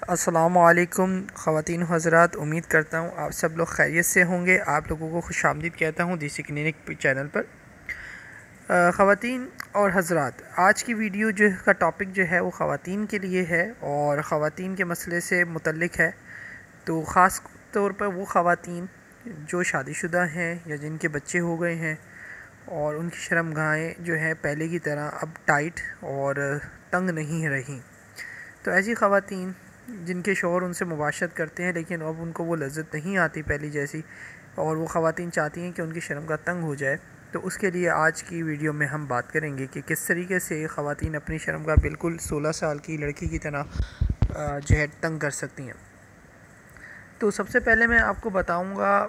السلام علیکم خواتین و حضرات، امید کرتا ہوں آپ سب لوگ خیریت سے ہوں گے۔ آپ لوگوں کو خوش آمدید کہتا ہوں دیسی کلینک چینل پر۔ خواتین اور حضرات، آج کی ویڈیو کا ٹاپک ہے وہ خواتین کے لیے ہے اور خواتین کے مسئلے سے متعلق ہے۔ تو خاص طور پر وہ خواتین جو شادی شدہ ہیں یا جن کے بچے ہو گئے ہیں اور ان کی شرم گاہیں ہیں پہلے کی طرح اب ٹائٹ اور تنگ نہیں رہیں، تو ایسی خواتین جن کے شوہر ان سے مباشرت کرتے ہیں لیکن اب ان کو وہ لذت نہیں آتی پہلی جیسی، اور وہ خواتین چاہتی ہیں کہ ان کی شرمگاہ تنگ ہو جائے، تو اس کے لیے آج کی ویڈیو میں ہم بات کریں گے کہ کس طریقے سے خواتین اپنی شرمگاہ بالکل 16 سال کی لڑکی کی طرح تنگ کر سکتی ہیں۔ تو سب سے پہلے میں آپ کو بتاؤں گا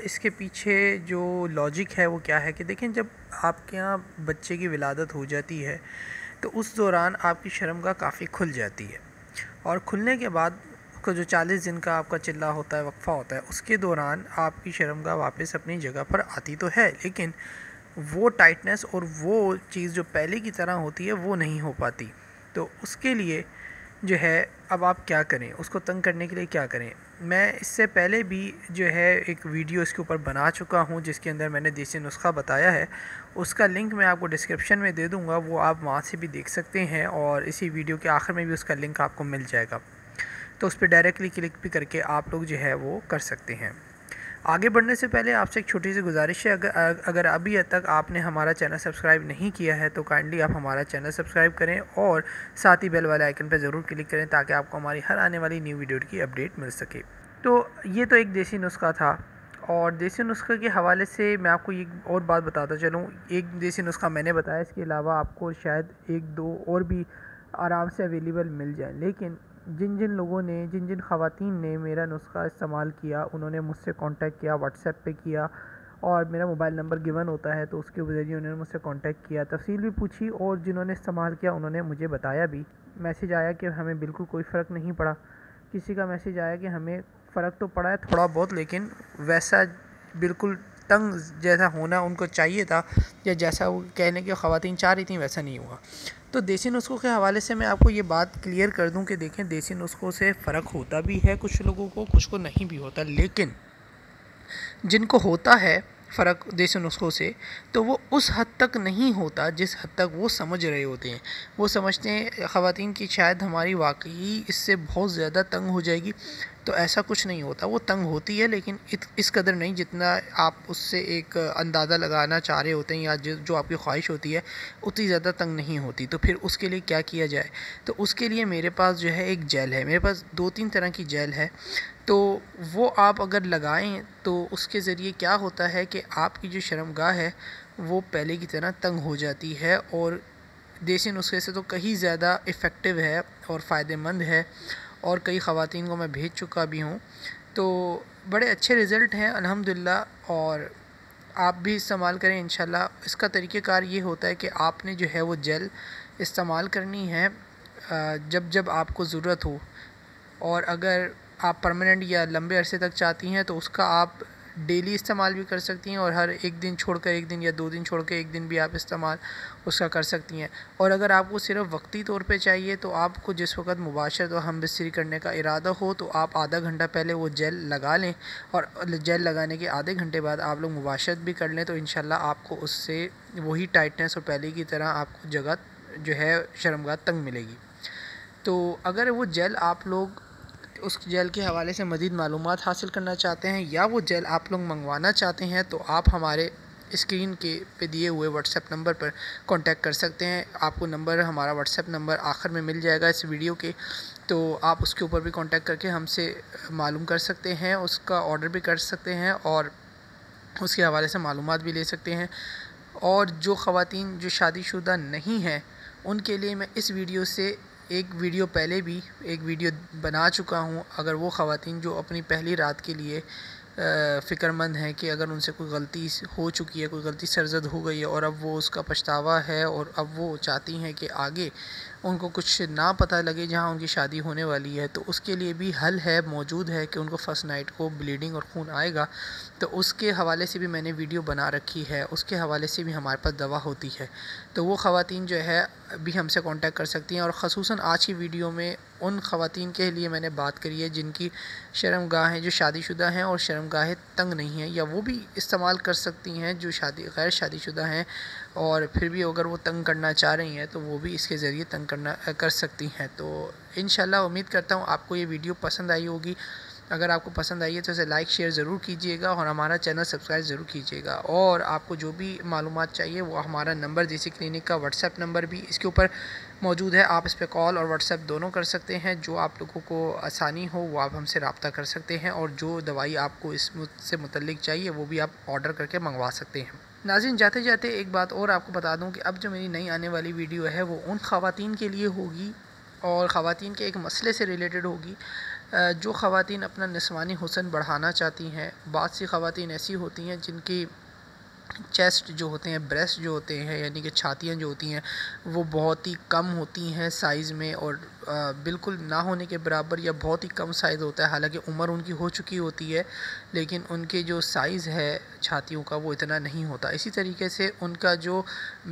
اس کے پیچھے جو لاجک ہے وہ کیا ہے کہ دیکھیں، جب آپ کے یہاں بچے کی ولادت ہو جاتی ہے تو اس دوران آپ کی شرمگاہ کافی کھل جاتی ہے، اور کھلنے کے بعد کو جو 40 دن کا آپ کا چلہ ہوتا ہے، وقفہ ہوتا ہے، اس کے دوران آپ کی شرمگاہ واپس اپنی جگہ پر آتی تو ہے، لیکن وہ ٹائٹنس اور وہ چیز جو پہلے کی طرح ہوتی ہے وہ نہیں ہو پاتی۔ تو اس کے لیے اب آپ کیا کریں، اس کو تنگ کرنے کے لیے کیا کریں؟ میں اس سے پہلے بھی ایک ویڈیو اس کے اوپر بنا چکا ہوں جس کے اندر میں نے دیسی نسخہ بتایا ہے، اس کا لنک میں آپ کو ڈسکرپشن میں دے دوں گا، وہ آپ وہاں سے بھی دیکھ سکتے ہیں، اور اسی ویڈیو کے آخر میں بھی اس کا لنک آپ کو مل جائے گا، تو اس پہ ڈائریکٹلی کلک بھی کر کے آپ لوگ وہ کر سکتے ہیں۔ آگے بڑھنے سے پہلے آپ سے ایک چھوٹی سی گزارش ہے، اگر ابھی تک آپ نے ہمارا چینل سبسکرائب نہیں کیا ہے تو کائنڈلی آپ ہمارا چینل سبسکرائب کریں اور ساتھ ہی بیل والے آئیکن پہ ضرور کلک کریں تاکہ آپ کو ہماری ہر آنے والی نیو ویڈیو کی اپڈیٹ مل سکے۔ تو یہ تو ایک دیسی نسخہ تھا، اور دیسی نسخے کے حوالے سے میں آپ کو ایک اور بات بتاتا چلوں۔ ایک دیسی نسخہ میں نے بتایا، اس کے علاوہ آپ کو شاید ایک دو اور بھی آرام سے اویلیبل مل جائیں، لیکن جن لوگوں نے جن خواتین نے میرا نسخہ استعمال کیا انہوں نے مجھ سے کانٹیکٹ کیا، واٹس ایپ پہ کیا، اور میرا موبائل نمبر گیون ہوتا ہے تو اس کے ذریعے انہوں نے مجھ سے کانٹیکٹ کیا، تفصیل بھی پوچھی، اور جنہوں نے استعمال کیا انہوں نے مجھے بتایا بھی۔ میسیج آیا کہ ہمیں بالکل کوئی فرق نہیں پڑا، کسی کا میسیج آیا کہ ہمیں فرق تو پڑا ہے تھوڑا بہت، لیکن ویسا بالکل تنگ جیسا ہونا ان کو چاہیے تھا یا جیسا وہ کہنے کی خواتین چاہ رہی تھیں ویسا نہیں ہوا۔ تو دیسی نسخوں کے حوالے سے میں آپ کو یہ بات کلیئر کر دوں کہ دیکھیں، دیسی نسخوں سے فرق ہوتا بھی ہے کچھ لوگوں کو، کچھ کو نہیں بھی ہوتا، لیکن جن کو ہوتا ہے فرق دیسی نسخوں سے تو وہ اس حد تک نہیں ہوتا جس حد تک وہ سمجھ رہے ہوتے ہیں۔ وہ سمجھتے ہیں خواتین کی شاید ہماری واقعی اس سے بہت زیادہ تنگ ہو جائے گی، تو ایسا کچھ نہیں ہوتا۔ وہ تنگ ہوتی ہے لیکن اس قدر نہیں جتنا آپ اس سے ایک اندازہ لگانا چاہ رہے ہوتے ہیں، یا جو آپ کی خواہش ہوتی ہے اتنی زیادہ تنگ نہیں ہوتی۔ تو پھر اس کے لیے کیا کیا جائے؟ تو اس کے لیے میرے پاس ایک جیل ہے، میرے پاس 2-3 طرح کی جیل ہے، تو وہ آپ اگر لگائیں تو اس کے ذریعے کیا ہوتا ہے کہ آپ کی جو شرمگاہ ہے وہ پہلے کی طرح تنگ ہو جاتی ہے، اور دیسی نسخے سے تو کہیں زیادہ ایفیکٹو ہے اور فائدہ مند ہے، اور کئی خواتین کو میں بھیج چکا بھی ہوں، تو بڑے اچھے رزلٹ ہیں الحمدللہ، اور آپ بھی استعمال کریں انشاءاللہ۔ اس کا طریقہ کار یہ ہوتا ہے کہ آپ نے وہ جیل استعمال کرنی ہے جب آپ کو ضرورت ہو، اور اگر آپ پرماننٹ یا لمبے عرصے تک چاہتی ہیں تو اس کا آپ ڈیلی استعمال بھی کر سکتی ہیں، اور ہر ایک دن چھوڑ کر ایک دن یا 2 دن چھوڑ کے ایک دن بھی آپ استعمال اس کا کر سکتی ہیں، اور اگر آپ کو صرف وقتی طور پہ چاہیے تو آپ کو جس وقت مباشرت اور ہم بستری کرنے کا ارادہ ہو تو آپ آدھا گھنٹہ پہلے وہ جیل لگا لیں، اور جیل لگانے کے آدھے گھنٹے بعد آپ لوگ مباشرت بھی کر لیں، تو انشاءاللہ آپ کو اس سے وہی ٹائٹنس اور پہلے کی طرح آپ کو جگہ شرمگاہ تنگ ملے گی۔ تو اگر وہ جیل آپ لوگ اس جیل کے حوالے سے مزید معلومات حاصل کرنا چاہتے ہیں یا وہ جیل آپ لوگ منگوانا چاہتے ہیں تو آپ ہمارے اسکرین کے پہ دیے ہوئے واٹس ایپ نمبر پر کانٹیکٹ کر سکتے ہیں۔ آپ کو ہمارا واٹس ایپ نمبر آخر میں مل جائے گا اس ویڈیو کے، تو آپ اس کے اوپر بھی کانٹیکٹ کر کے ہم سے معلوم کر سکتے ہیں، اس کا آرڈر بھی کر سکتے ہیں، اور اس کے حوالے سے معلومات بھی لے سکتے ہیں۔ اور جو خواتین جو شادی شدہ نہیں ہیں ان کے لیے میں اس ویڈیو سے ایک ویڈیو پہلے بھی ایک ویڈیو بنا چکا ہوں، اگر وہ خواتین جو اپنی پہلی رات کے لیے فکر مند ہیں کہ اگر ان سے کوئی غلطی ہو چکی ہے، کوئی غلطی سرزد ہو گئی ہے اور اب وہ اس کا پچھتاوا ہے، اور اب وہ چاہتی ہیں کہ آگے ان کو کچھ نہ پتہ لگے جہاں ان کی شادی ہونے والی ہے، تو اس کے لیے بھی حل ہے، موجود ہے کہ ان کو فرسٹ نائٹ کو بلیڈنگ اور خون آئے گا، تو اس کے حوالے سے بھی میں نے ویڈیو بنا رکھی ہے، اس کے حوالے سے بھی ہمارے پاس دوا ہوتی ہے، تو وہ خواتین جو ہے بھی ہم سے کانٹیکٹ کر سکتی ہیں۔ اور خصوصاً آج کی ویڈیو میں ان خواتین کے لیے میں نے بات کری ہے جن کی شرم گاہیں، جو شادی شدہ ہیں اور شرم گاہیں تنگ نہیں ہیں، یا وہ بھی استعمال کر سکتی ہیں جو غیر شادی شدہ ہیں، اور پھر بھی اگر وہ تنگ کرنا چاہ رہی ہیں تو وہ بھی اس کے ذریعے تنگ کر سکتی ہیں۔ تو انشاءاللہ امید کرتا ہوں آپ کو یہ ویڈیو پسند آئی ہوگی۔ اگر آپ کو پسند آئی ہے تو اسے لائک شیئر ضرور کیجئے گا، اور ہمارا چینل سبسکرائب ضرور کیجئے گا، اور آپ کو جو بھی معلومات چاہیے وہ ہمارا نمبر دیسی کلینک کا واٹس ایپ نمبر بھی اس کے اوپر موجود ہے، آپ اس پہ کال اور واٹس ایپ دونوں کر سکتے ہیں، جو آپ لوگوں کو آسانی ہو وہ آپ ہم سے رابطہ کر سکتے ہیں، اور جو دوائی آپ کو اس سے متعلق چاہیے وہ بھی آپ آرڈر کر کے منگوا سکتے ہیں۔ ناظرین، جاتے جاتے ایک بات اور آپ کو بتا دوں کہ اب جو میری نئی آنے والی ویڈیو ہے وہ ان خواتین کے لیے ہوگی، اور خواتین کے ایک مسئلے سے ریلیٹڈ ہوگی، جو خواتین اپنا نسوانی حسن بڑھانا چاہتی ہیں۔ بعض سی خواتین ایسی ہوتی ہیں جن کی چیسٹ جو ہوتے ہیں، بریسٹ جو ہوتے ہیں، یعنی کہ چھاتیاں جو ہوتی ہیں وہ بہت ہی کم ہوتی ہیں سائز میں، اور بالکل نہ ہونے کے برابر یا بہت ہی کم سائز ہوتا ہے، حالانکہ عمر ان کی ہو چکی ہوتی ہے، لیکن ان کے جو سائز ہے چھاتیوں کا وہ اتنا نہیں ہوتا۔ اسی طریقے سے ان کا جو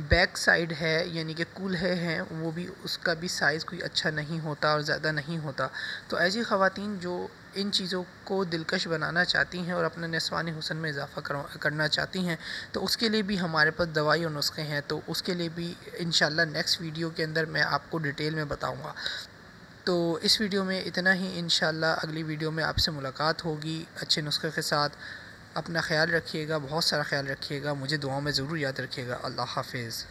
بیک سائڈ ہے یعنی کہ کولہے ہیں، وہ بھی اس کا بھی سائز کوئی اچھا نہیں ہوتا اور زیادہ نہیں ہوتا۔ تو ایسی خواتین جو ان چیزوں کو دلکش بنانا چاہتی ہیں اور اپنے نسوانی حسن میں اضافہ کرنا چاہتی ہیں، تو اس کے لیے بھی ہمارے پاس دوائی اور نسخے ہیں، تو اس کے لیے بھی انشاءاللہ نیکسٹ ویڈیو کے اندر میں آپ کو ڈیٹیل میں بتاؤں گا۔ تو اس ویڈیو میں اتنا ہی، انشاءاللہ اگلی ویڈیو میں آپ سے ملاقات ہوگی اچھے نسخے کے ساتھ۔ اپنا خیال رکھیے گا، بہت سارا خیال رکھیے گا، مجھے دعاؤں میں ضرور یاد رکھیے گا۔ اللہ حافظ۔